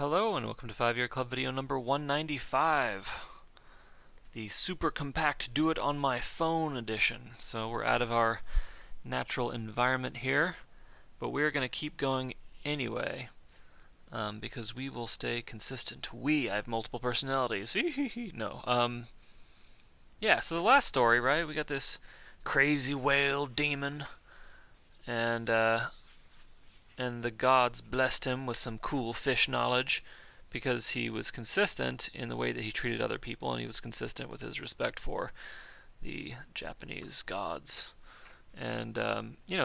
Hello and welcome to 5-Year Club video number 195. The super compact do it on my phone edition. So we're out of our natural environment here, but we're going to keep going anyway because we will stay consistent. I have multiple personalities. No. Yeah, so the last story, right? We got this crazy whale demon and the gods blessed him with some cool fish knowledge because he was consistent in the way that he treated other people, and he was consistent with his respect for the Japanese gods. And,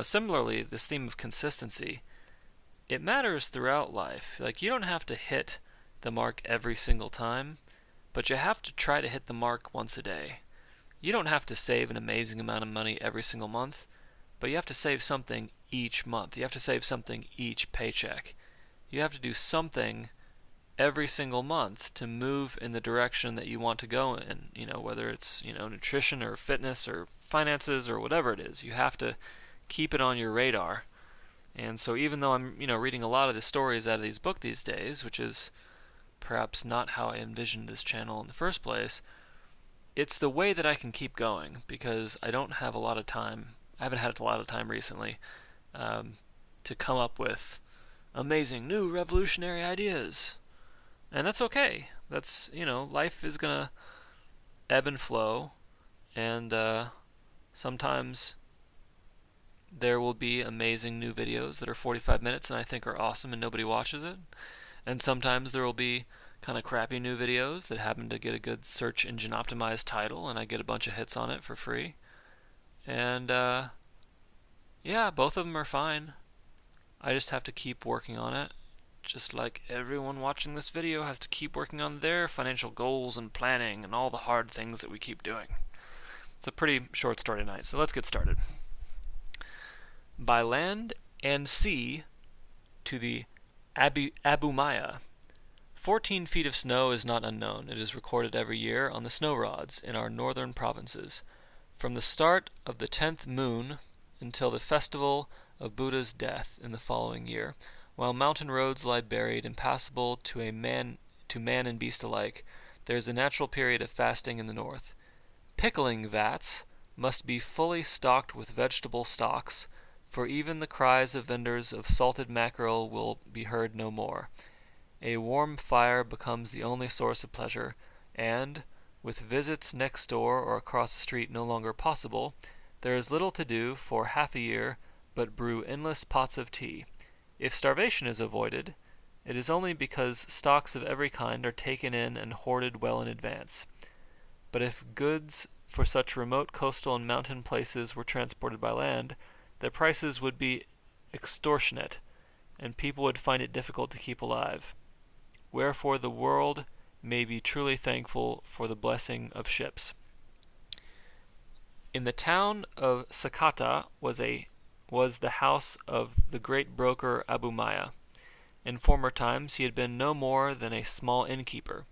similarly, this theme of consistency, it matters throughout life. Like, you don't have to hit the mark every single time, but you have to try to hit the mark once a day. You don't have to save an amazing amount of money every single month, but you have to save something each month. You have to save something each paycheck. You have to do something every single month to move in the direction that you want to go in, whether it's, nutrition or fitness or finances or whatever it is. You have to keep it on your radar. And so even though I'm, reading a lot of the stories out of these books these days, which is perhaps not how I envisioned this channel in the first place, it's the way that I can keep going because I don't have a lot of time. I haven't had a lot of time recently to come up with amazing new revolutionary ideas. And that's okay. That's, life is going to ebb and flow, and sometimes there will be amazing new videos that are 45 minutes and I think are awesome and nobody watches it. And sometimes there will be kind of crappy new videos that happen to get a good search engine optimized title and I get a bunch of hits on it for free. And yeah, both of them are fine. I just have to keep working on it, just like everyone watching this video has to keep working on their financial goals and planning and all the hard things that we keep doing. It's a pretty short story tonight, so let's get started. By land and sea to the Amubiya. 14 feet of snow is not unknown. It is recorded every year on the snow rods in our northern provinces. From the start of the 10th moon until the festival of Buddha's death in the following year, while mountain roads lie buried, impassable to man and beast alike, there is a natural period of fasting in the north. Pickling vats must be fully stocked with vegetable stocks, for even the cries of vendors of salted mackerel will be heard no more. A warm fire becomes the only source of pleasure, and, with visits next door or across the street no longer possible, there is little to do for half a year but brew endless pots of tea. If starvation is avoided, it is only because stocks of every kind are taken in and hoarded well in advance. But if goods for such remote coastal and mountain places were transported by land, their prices would be extortionate, and people would find it difficult to keep alive. Wherefore the world may be truly thankful for the blessing of ships. In the town of Sakata was the house of the great broker Amubiya. In former times he had been no more than a small innkeeper,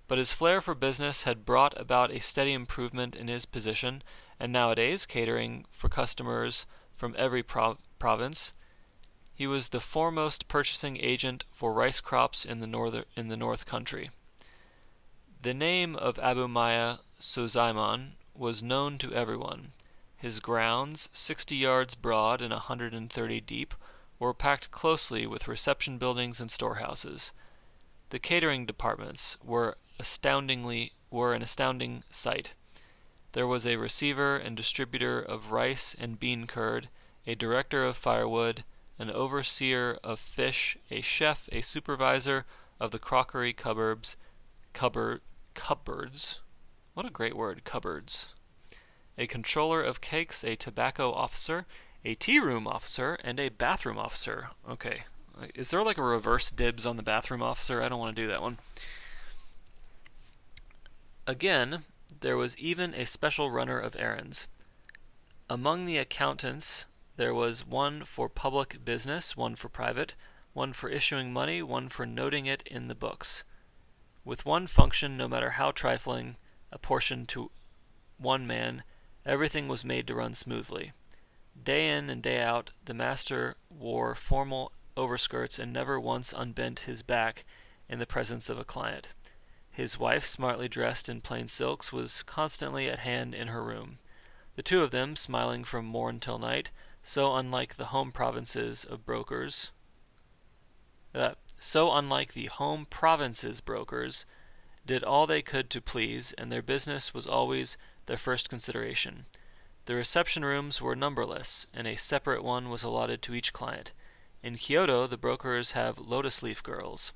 but his flair for business had brought about a steady improvement in his position, and nowadays, catering for customers from every province, he was the foremost purchasing agent for rice crops in the north country. The name of Amubiya Sozaimon was known to everyone. His grounds, 60 yards broad and 130 deep, were packed closely with reception buildings and storehouses. The catering departments were an astounding sight. There was a receiver and distributor of rice and bean curd, a director of firewood, an overseer of fish, a chef, a supervisor of the crockery cupboards. What a great word, cupboards. A controller of cakes, a tobacco officer, a tea room officer, and a bathroom officer. Okay. Is there like a reverse dibs on the bathroom officer? I don't want to do that one. Again, there was even a special runner of errands. Among the accountants, there was one for public business, one for private, one for issuing money, one for noting it in the books. With one function, no matter how trifling, apportioned to one man, everything was made to run smoothly. Day in and day out, the master wore formal overskirts and never once unbent his back in the presence of a client. His wife, smartly dressed in plain silks, was constantly at hand in her room. The two of them, smiling from morn till night, so unlike the home provinces of brokers, did all they could to please, and their business was always their first consideration. The reception rooms were numberless, and a separate one was allotted to each client. In Kyoto, the brokers have lotus leaf girls.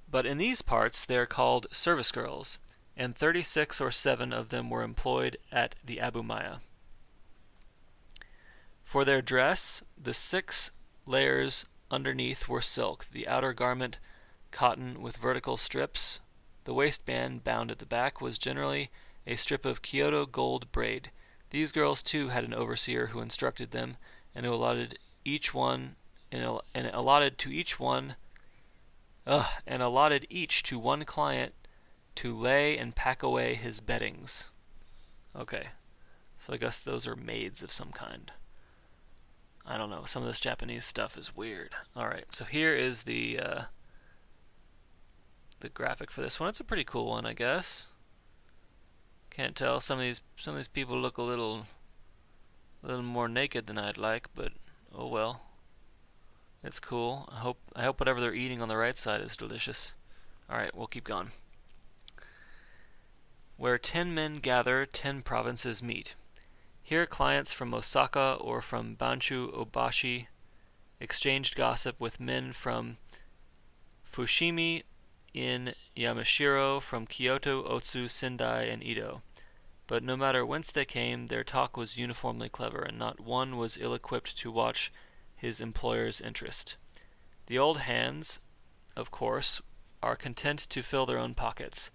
But in these parts they are called service girls, and 36 or 7 of them were employed at the Amubiya. For their dress, the 6 layers underneath were silk, the outer garment cotton with vertical strips. The waistband, bound at the back, was generally a strip of Kyoto gold braid. These girls too had an overseer who instructed them, and who allotted each to one client to lay and pack away his beddings. Okay, so I guess those are maids of some kind. I don't know, some of this Japanese stuff is weird. Alright, so here is the graphic for this one. It's a pretty cool one, I guess. Can't tell, some of these people look a little more naked than I'd like, but oh well. It's cool. I hope whatever they're eating on the right side is delicious. Alright, we'll keep going. Where 10 men gather, 10 provinces meet. Here clients from Osaka or from Banshu Obashi exchanged gossip with men from Fushimi in Yamashiro, from Kyoto, Otsu, Sendai, and Edo. But no matter whence they came, their talk was uniformly clever, and not one was ill-equipped to watch his employer's interest. The old hands, of course, are content to fill their own pockets,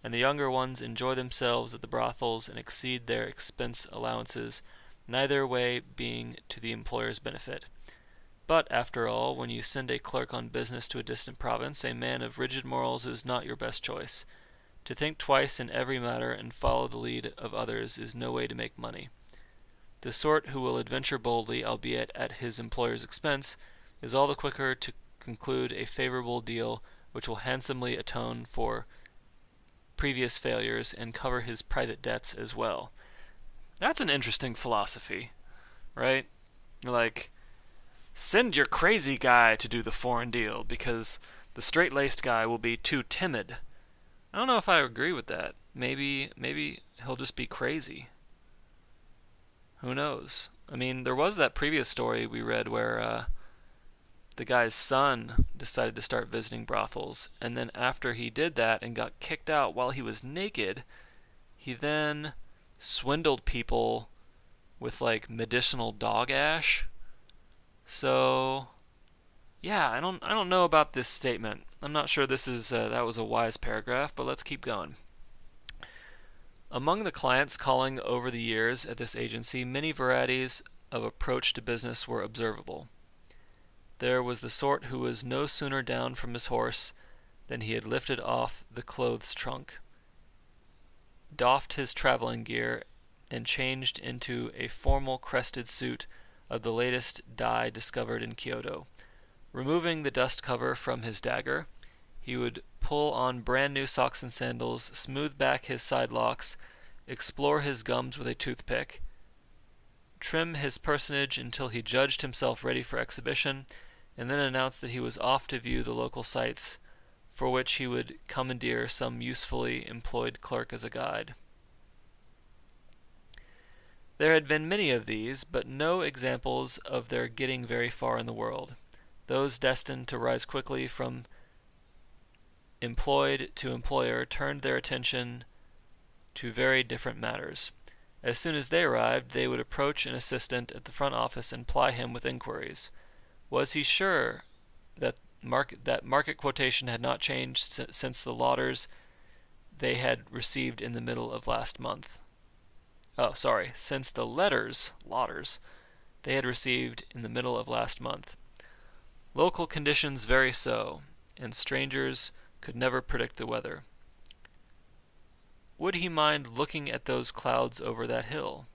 and the younger ones enjoy themselves at the brothels and exceed their expense allowances, neither way being to the employer's benefit. But, after all, when you send a clerk on business to a distant province, a man of rigid morals is not your best choice. To think twice in every matter and follow the lead of others is no way to make money. The sort who will adventure boldly, albeit at his employer's expense, is all the quicker to conclude a favorable deal which will handsomely atone for previous failures and cover his private debts as well. That's an interesting philosophy, right? Like, send your crazy guy to do the foreign deal because the straight-laced guy will be too timid. I don't know if I agree with that. Maybe he'll just be crazy. Who knows? I mean, there was that previous story we read where the guy's son decided to start visiting brothels, and then after he did that and got kicked out while he was naked, he then swindled people with like medicinal dog ash. So, yeah, I don't know about this statement. I'm not sure this is that was a wise paragraph, but let's keep going. Among the clients calling over the years at this agency, many varieties of approach to business were observable. There was the sort who was no sooner down from his horse than he had lifted off the clothes trunk, doffed his traveling gear, and changed into a formal crested suit of the latest dye discovered in Kyoto. Removing the dust cover from his dagger, he would pull on brand new socks and sandals, smooth back his side locks, explore his gums with a toothpick, trim his personage until he judged himself ready for exhibition, and then announce that he was off to view the local sights, for which he would commandeer some usefully employed clerk as a guide. There had been many of these, but no examples of their getting very far in the world. Those destined to rise quickly from employed to employer turned their attention to very different matters. As soon as they arrived, they would approach an assistant at the front office and ply him with inquiries. Was he sure that market quotation had not changed since the lauders they had received in the middle of last month? Since the lauders, they had received in the middle of last month. Local conditions vary so, and strangers could never predict the weather. Would he mind looking at those clouds over that hill?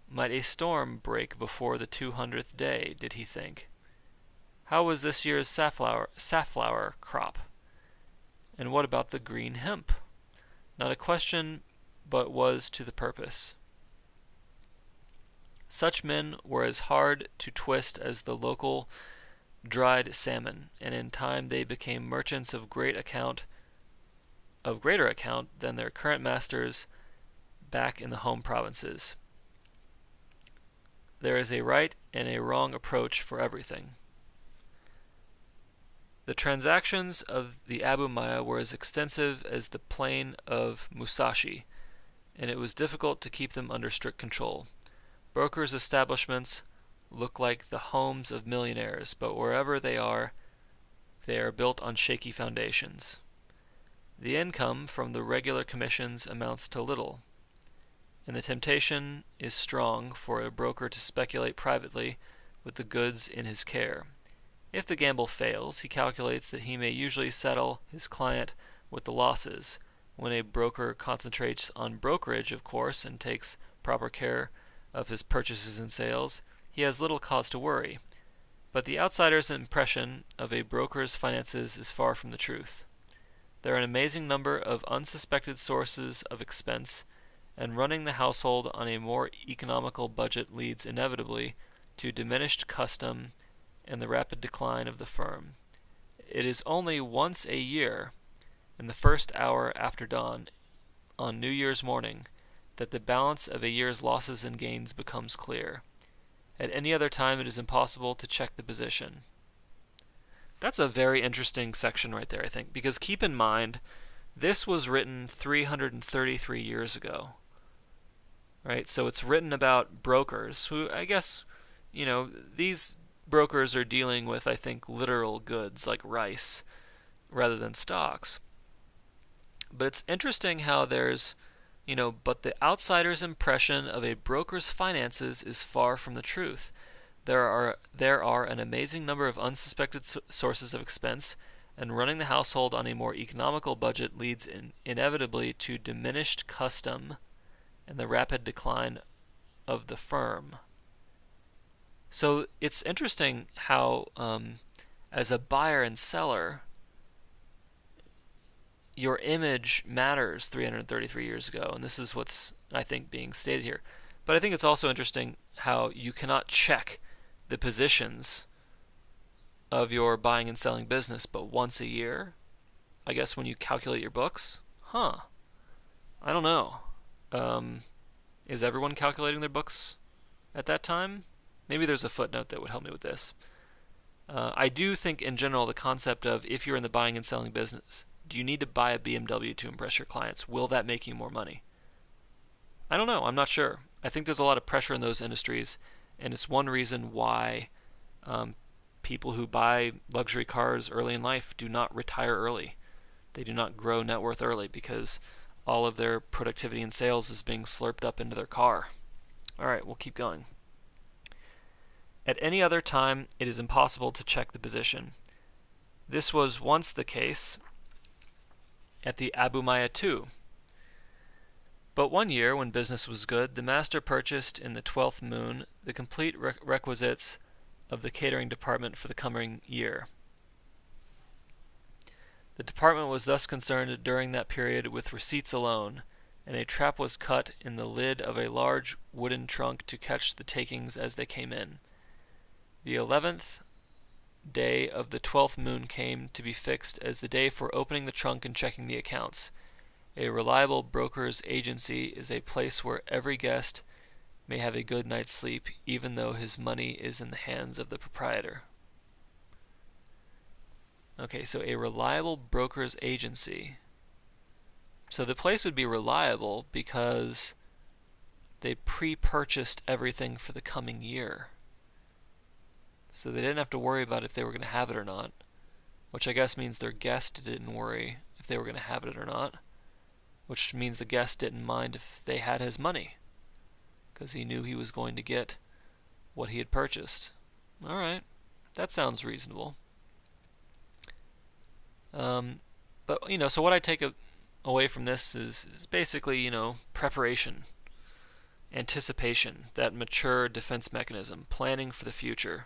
Might a storm break before the 200th day, did he think? How was this year's safflower crop? And what about the green hemp? Not a question, but was to the purpose. Such men were as hard to twist as the local dried salmon, and in time they became merchants of greater account than their current masters back in the home provinces. There is a right and a wrong approach for everything. The transactions of the Amubiya were as extensive as the plain of Musashi, and it was difficult to keep them under strict control. Brokers' establishments look like the homes of millionaires, but wherever they are built on shaky foundations. The income from the regular commissions amounts to little, and the temptation is strong for a broker to speculate privately with the goods in his care. If the gamble fails, he calculates that he may usually settle his client with the losses. When a broker concentrates on brokerage, of course, and takes proper care of his purchases and sales, he has little cause to worry. But the outsider's impression of a broker's finances is far from the truth. There are an amazing number of unsuspected sources of expense, and running the household on a more economical budget leads inevitably to diminished custom and the rapid decline of the firm. It is only once a year, in the first hour after dawn, on New Year's morning, that the balance of a year's losses and gains becomes clear. At any other time it is impossible to check the position. That's a very interesting section right there, I think, because keep in mind, this was written 333 years ago. Right? So it's written about brokers who, I guess, these brokers are dealing with, I think, literal goods like rice rather than stocks. But it's interesting how there's, but the outsider's impression of a broker's finances is far from the truth. There are an amazing number of unsuspected sources of expense, and running the household on a more economical budget leads inevitably to diminished custom and the rapid decline of the firm. So it's interesting how, as a buyer and seller, your image matters 333 years ago, and this is what's, I think, being stated here. But I think it's also interesting how you cannot check the positions of your buying and selling business but once a year. I guess when you calculate your books. I don't know. Is everyone calculating their books at that time? Maybe there's a footnote that would help me with this. I do think in general the concept of if you're in the buying and selling business, do you need to buy a BMW to impress your clients? Will that make you more money? I don't know. I'm not sure. I think there's a lot of pressure in those industries, and it's one reason why people who buy luxury cars early in life do not retire early. They do not grow net worth early because all of their productivity and sales is being slurped up into their car. All right, we'll keep going. At any other time, it is impossible to check the position. This was once the case at the Amubiya too. But one year, when business was good, the master purchased in the 12th moon the complete requisites of the catering department for the coming year. The department was thus concerned during that period with receipts alone, and a trap was cut in the lid of a large wooden trunk to catch the takings as they came in. The 11th day of the 12th moon came to be fixed as the day for opening the trunk and checking the accounts. A reliable broker's agency is a place where every guest may have a good night's sleep, even though his money is in the hands of the proprietor. Okay, so a reliable broker's agency. So the place would be reliable because they pre-purchased everything for the coming year. So they didn't have to worry about if they were going to have it or not, which I guess means their guest didn't worry if they were going to have it or not, which means the guest didn't mind if they had his money, because he knew he was going to get what he had purchased. All right, that sounds reasonable. But, so what I take away from this is basically, preparation, anticipation, that mature defense mechanism, planning for the future.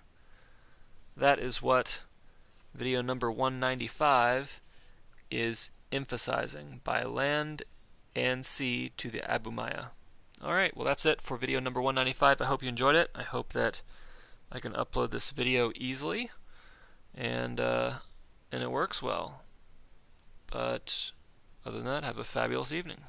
that is what video number 195 is emphasizing, by land and sea to the Amubiya. Alright, well that's it for video number 195. I hope you enjoyed it. I hope that I can upload this video easily and it works well. But other than that, have a fabulous evening.